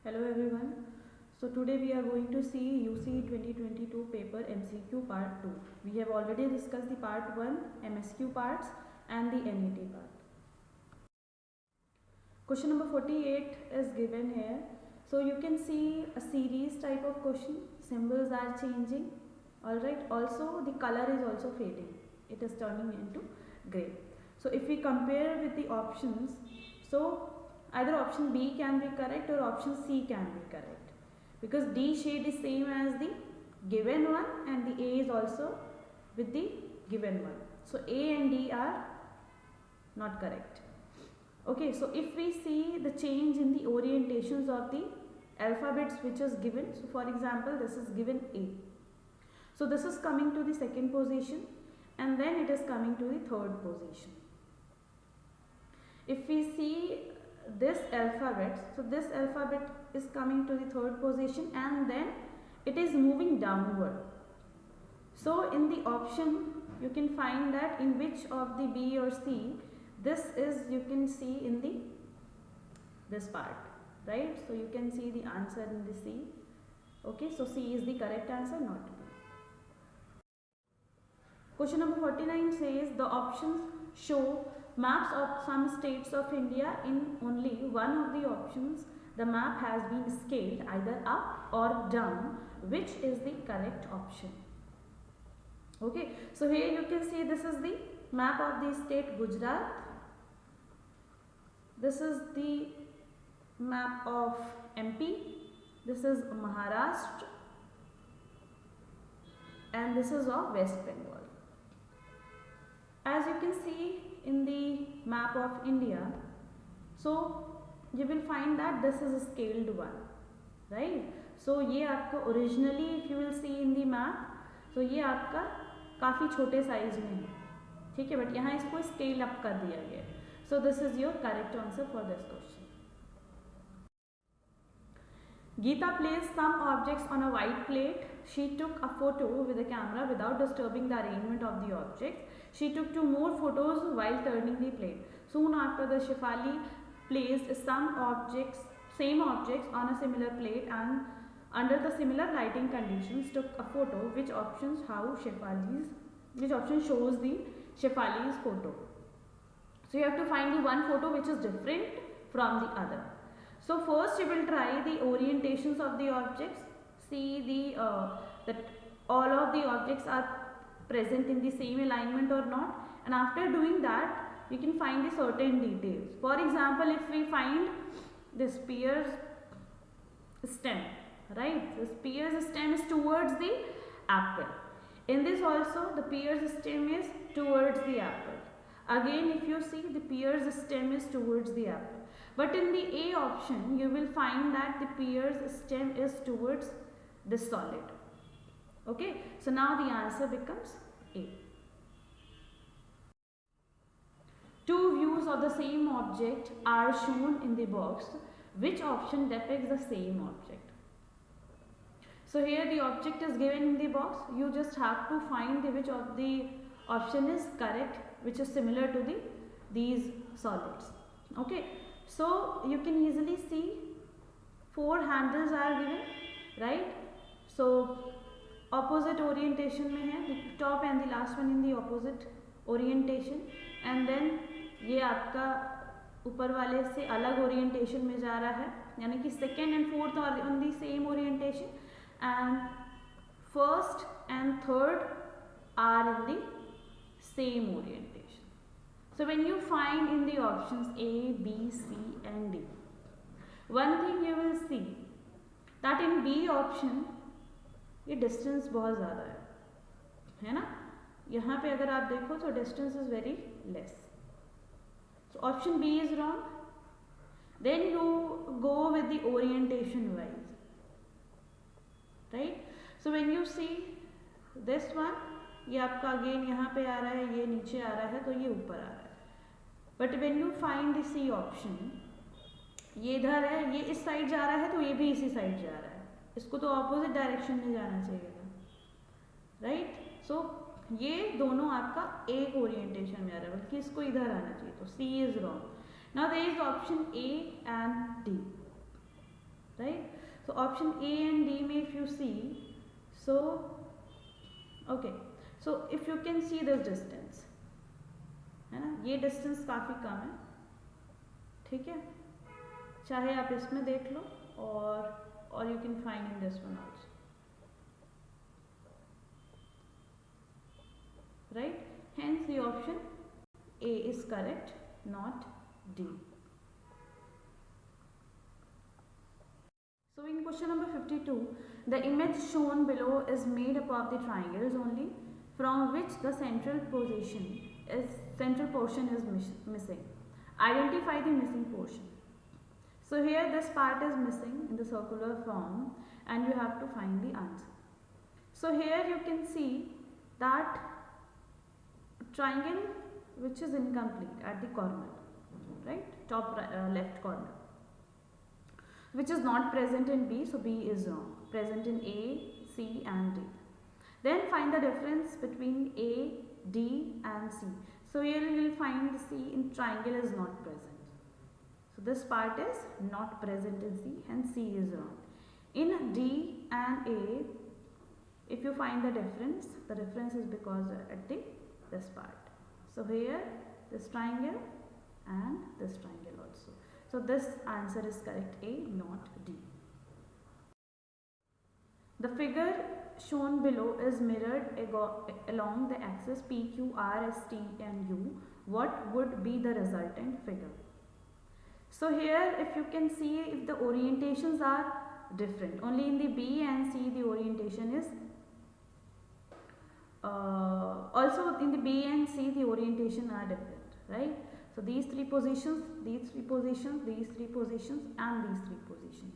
Hello everyone. So today we are going to see UC 2022 paper MCQ part 2. We have already discussed the part 1 MSQ parts and the NET part. Question number 48 is given here. So you can see a series type of question. Symbols are changing. Alright. Also the color is also fading. It is turning into grey. So if we compare with the options, so either option B can be correct or option C can be correct, because D shade is same as the given one and the A is also with the given one. So A and D are not correct. Okay, so if we see the change in the orientations of the alphabets which is given, so for example this is given A. So this is coming to the second position and then it is coming to the third position. If we see this alphabet, so this alphabet is coming to the third position and then it is moving downward. So in the option you can find that in which of the B or C this is, you can see in the this part, right? So you can see the answer in the C. Okay, so C is the correct answer, not B. Question number 49 says the options show maps of some states of India. In only one of the options the map has been scaled either up or down. Which is the correct option? Okay, so here you can see this is the map of the state Gujarat. This is the map of MP. This is Maharashtra and this is of West Bengal. As you can see in the map of India, so you will find that this is a scaled one, right? So ये आपका originally if you will see in the map, so ये आपका काफ़ी छोटे size में है, ठीक है, बट यहाँ इसको स्केल अप कर दिया गया है. So this is your correct answer for this question. Geeta placed some objects on a white plate. She took a photo with a camera without disturbing the arrangement of the objects. She took 2 more photos while turning the plate. Soon after, the Shefali placed same objects on a similar plate and under the similar lighting conditions took a photo. Which option shows the Shefali's photo? So you have to find the one photo which is different from the other. So first you will try the orientations of the objects. See that all of the objects are present in the same alignment or not, and after doing that you can find the certain details. For example, if we find this pear's stem, right, this pear's stem is towards the apple. In this also the pear's stem is towards the apple. Again if you see, the pear's stem is towards the apple, but in the A option you will find that the pear's stem is towards the solid. Okay, so now the answer becomes A. Two views of the same object are shown in the box. Which option depicts the same object? So here the object is given in the box. You just have to find which of the option is correct, which is similar to these solids. Okay, so you can easily see 4 handles are given, right? So opposite orientation में है, the top and the last one in the opposite orientation, and then ये आपका ऊपर वाले से अलग orientation में जा रहा है, यानी कि second and fourth are on the same orientation and first and third are in the same orientation. So when you find in the options A, B, C and D, one thing you will see that in B option ये distance बहुत ज़्यादा है ना? यहाँ पे अगर आप देखो तो distance is very less. So option B is wrong. Then you go with the orientation wise, right? So when you see this one, ये आपका अगेन यहाँ पे आ रहा है, ये नीचे आ रहा है, तो ये ऊपर आ रहा है. But when you find the C option, ये इधर है, ये इस साइड जा रहा है, तो ये भी इसी साइड जा रहा है. इसको तो ऑपोजिट डायरेक्शन में जाना चाहिए था, राइट? सो ये दोनों आपका एक ओरिएंटेशन में आ रहा है, बल्कि इसको इधर आना चाहिए, तो C is wrong. Now there is option A and D, right? Option A and D में if you see, so okay, so if you can see this distance, है ना, ये डिस्टेंस काफ़ी कम है, ठीक है, चाहे आप इसमें देख लो और you can find in this one also, right, hence the option A is correct, not D. So in question number 52, the image shown below is made up of the triangles only, from which the central portion is missing. Identify the missing portion. So here this part is missing in the circular form and you have to find the answer. So here you can see that triangle which is incomplete at the corner, right, top left corner, which is not present in B, so B is wrong, present in A, C and D. Then find the difference between A, D and C. So here you will find C in triangle is not present, so this part is not present in C, hence C is wrong. In D and A, if you find the difference is because at this part. So here this triangle and this triangle also. So this answer is correct, A, not D. The figure shown below is mirrored along the axis P, Q, R, S, T and U. What would be the resultant figure? So here if you can see, if the orientations are different, only in the B and C the orientation is also in the B and C the orientation are different, right? So these three positions, these three positions, these three positions and these three positions.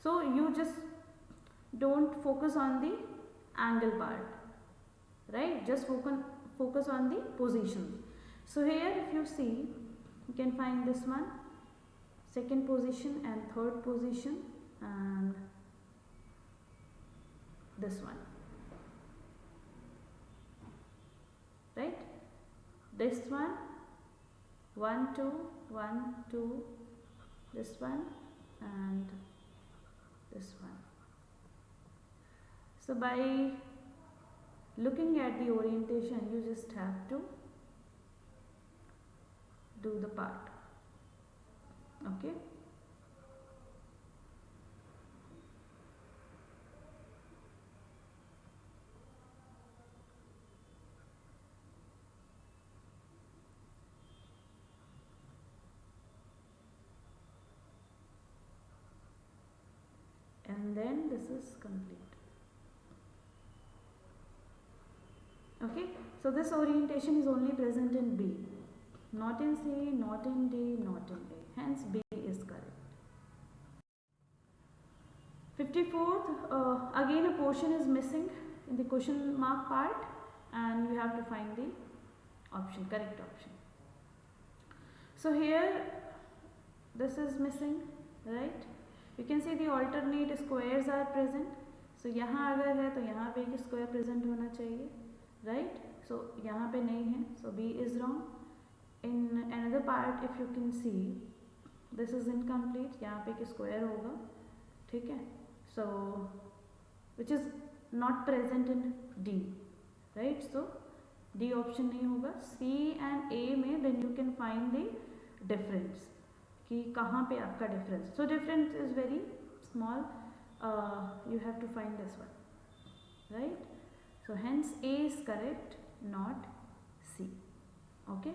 So you just don't focus on the angle part, right? Just focus on the positions. So here if you see, you can find this one, second position and third position and this one, right, this one, 1 2 1 2, this one and this one. So by looking at the orientation you just have to do the part, okay. And then this is complete, okay. So this orientation is only present in B, not in C, not in D, not in A, hence B is correct. 54th, again a portion is missing in the question mark part and you have to find the option, correct option. So here this is missing, right, you can see the alternate squares are present. So यहाँ अगर है तो यहाँ पे एक square present होना चाहिए, right? So यहाँ पे नहीं है, so B is wrong. In another part if you can see, this is incomplete, यहाँ पे एक स्क्वायर होगा, ठीक है, so which is not present in D, right? So D option नहीं होगा. C and A में then you can find the difference कि कहाँ पे आपका difference. So difference is very small. You have to find this one, right? So hence A is correct, not C. Okay.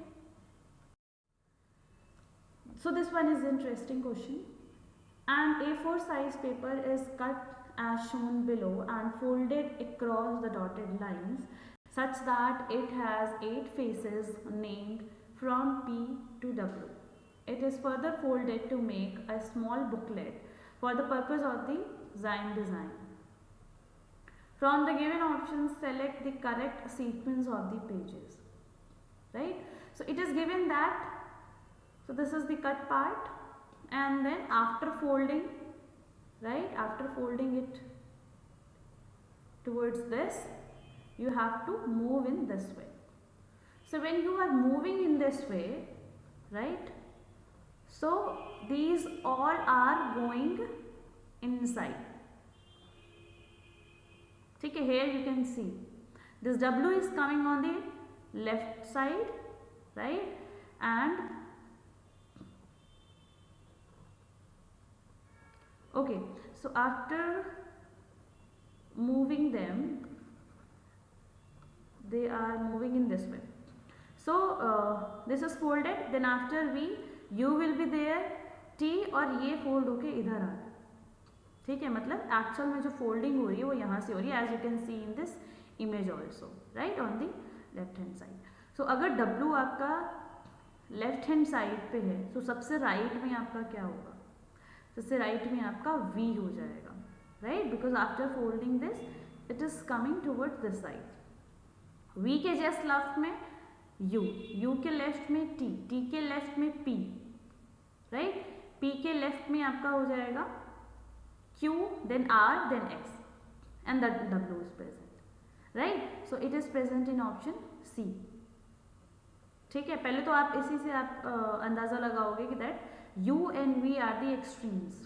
So this one is interesting question. An A4 size paper is cut as shown below and folded across the dotted lines such that it has 8 faces named from P to W. It is further folded to make a small booklet for the purpose of the Zyme design. From the given options, select the correct sequence of the pages, right? So it is given that, so this is the cut part and then after folding, right, after folding it towards this, you have to move in this way. So when you are moving in this way, right, so these all are going inside, ठीक है, here you can see this W is coming on the left side, right, and okay, so after moving them, they are moving in this way. So this is folded, then after V, U will be there, T और ये fold होके इधर आ रहा है, ठीक है, मतलब actual में जो फोल्डिंग हो रही है वो यहाँ से हो रही है, as you can see in this image also, right, on the left hand side. So अगर W आपका लेफ्ट हैंड साइड पे है, तो सबसे राइट में आपका क्या होगा, सबसे राइट में आपका V हो जाएगा, right, because after folding this it is coming towards this side. V के जस्ट लेफ्ट में U, U के लेफ्ट में T, T के लेफ्ट में P, राइट, P के लेफ्ट में आपका हो जाएगा Q, then R, then X, and that W is present, right? So it is present in option C. ठीक है, पहले तो आप इसी से आप अंदाजा लगाओगे कि that U and V are the extremes,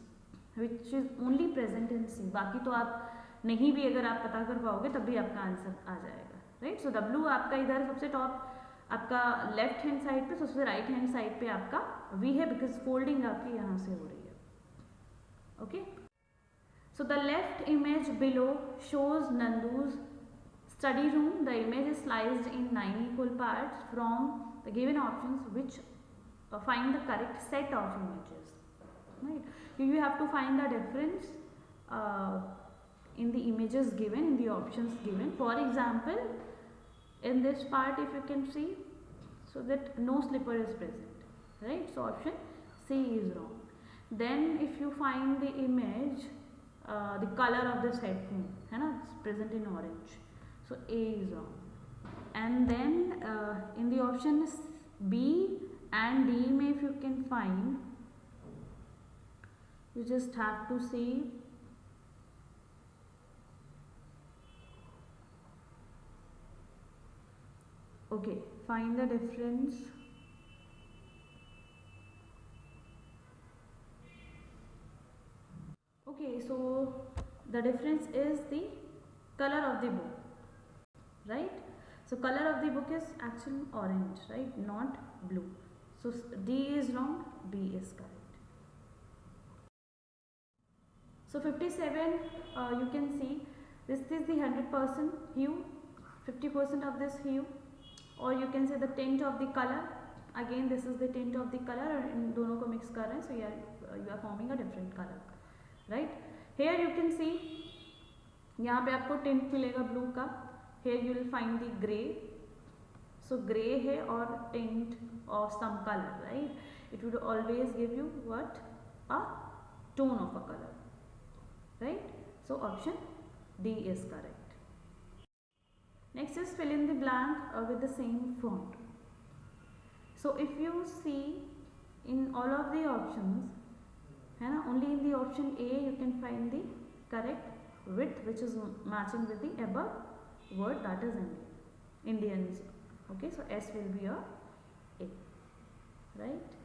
which is only present in C. बाकी तो आप नहीं भी अगर आप पता कर पाओगे तब भी आपका आंसर आ जाएगा, right? So W आपका इधर सबसे टॉप आपका लेफ्ट हैंड साइड पे, सबसे राइट हैंड साइड पे आपका V है, बिकॉज फोल्डिंग आपकी यहाँ से हो रही है, okay. So the left image below shows Nandu's study room. The image is sliced in 9 equal parts from the given options, which find the correct set of images. Right? You have to find the difference in the images given, in the options given. For example, in this part, if you can see, so that no slipper is present. Right? So option C is wrong. Then if you find the image, the color of this headphone है ना, it's present in orange, so A is wrong. And then in the option B and D में if you can find, you just have to see okay, find the difference. Okay, so the difference is the color of the book, right? So color of the book is actually orange, right, not blue. So D is wrong, B is correct. So 57, you can see this is the 100% hue, 50% of this hue, or you can say the tint of the color. Again this is the tint of the color, और इन दोनों को mix कर रहे हैं, so you are forming a different color, right? Here you can see, यहाँ पे आपको tint मिलेगा blue का. Here you will find the gray, so gray है और tint of some color, right? It would always give you what, a tone of a color, right? So option D is correct. Next is fill in the blank with the same font. So if you see in all of the options, है ना, only in the option A you can find the correct width which is matching with the above word, that is Indian. Indians. Okay, so S will be your A, right?